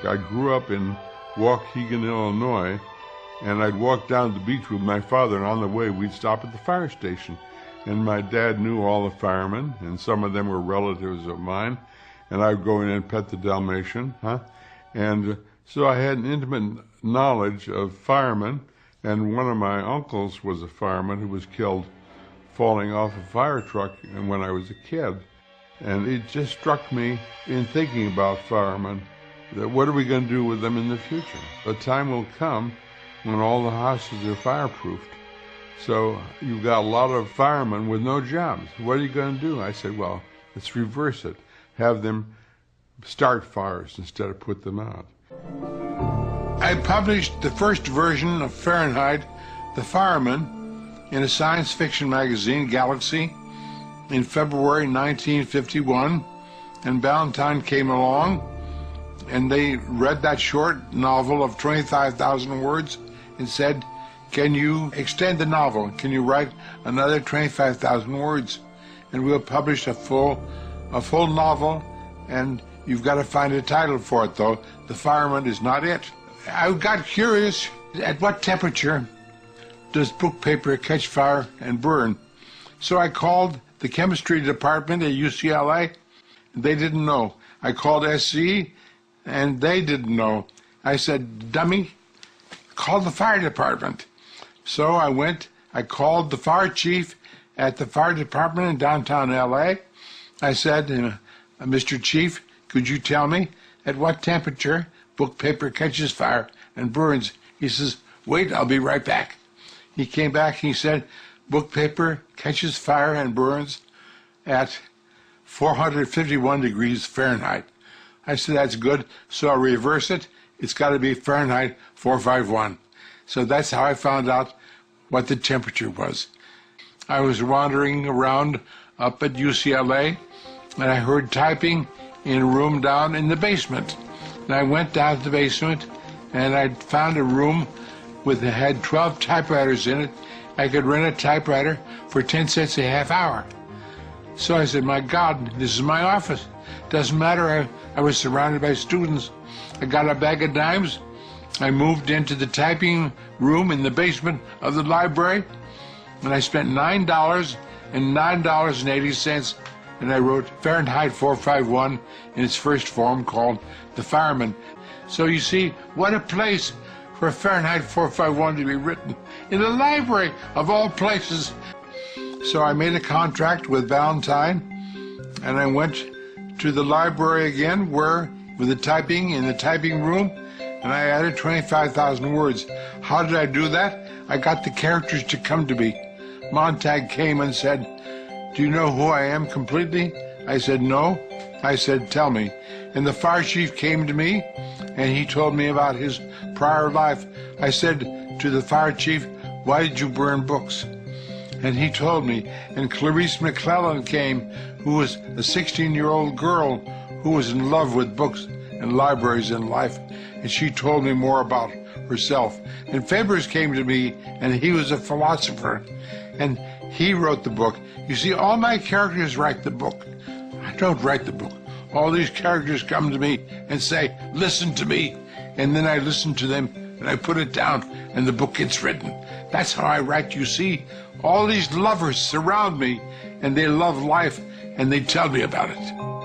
I grew up in Waukegan, Illinois, and I'd walk down the beach with my father, and on the way we'd stop at the fire station. And my dad knew all the firemen, and some of them were relatives of mine, and I'd go in and pet the Dalmatian, And so I had an intimate knowledge of firemen, and one of my uncles was a fireman who was killed falling off a fire truck when I was a kid. And it just struck me in thinking about firemen that what are we going to do with them in the future? The time will come when all the houses are fireproofed. So you've got a lot of firemen with no jobs. What are you going to do? I said, well, let's reverse it. Have them start fires instead of put them out. I published the first version of Fahrenheit, The Fireman, in a science fiction magazine, Galaxy, in February 1951, and Ballantine came along, and they read that short novel of 25,000 words and said, can you extend the novel? Can you write another 25,000 words? And we'll publish a full novel, and you've got to find a title for it, though. The Fireman is not it. I got curious, at what temperature does book paper catch fire and burn? So I called the chemistry department at UCLA, and they didn't know. I called SC, and they didn't know. I said, dummy, call the fire department. So I called the fire chief at the fire department in downtown LA. I said, Mr. Chief, could you tell me at what temperature book paper catches fire and burns? He says, wait, I'll be right back. He came back, he said, book paper catches fire and burns at 451 degrees Fahrenheit. I said, that's good, so I'll reverse it. It's got to be Fahrenheit 451. So that's how I found out what the temperature was. I was wandering around up at UCLA, and I heard typing in a room down in the basement. And I went down to the basement, and I found a room had 12 typewriters in it. I could rent a typewriter for 10 cents a half hour. So I said, my God, this is my office. Doesn't matter, I was surrounded by students. I got a bag of dimes. I moved into the typing room in the basement of the library, and I spent $9 and $9.80, and I wrote Fahrenheit 451 in its first form called The Fireman. So you see, what a place for Fahrenheit 451 to be written in the library of all places. So I made a contract with Ballantine, and I went to the library again with the typing in the typing room, and I added 25,000 words. How did I do that? I got the characters to come to me. Montag came and said, do you know who I am completely? I said, no. I said, tell me. And the fire chief came to me, and he told me about his prior life. I said to the fire chief, why did you burn books? And he told me. And Clarice McClellan came, who was a 16-year-old girl who was in love with books and libraries and life, and she told me more about herself. And Fabers came to me, and he was a philosopher, and he wrote the book. You see, all my characters write the book. I don't write the book. All these characters come to me and say, listen to me, and then I listen to them, and I put it down, and the book gets written. That's how I write, you see. All these lovers surround me, and they love life, and they tell me about it.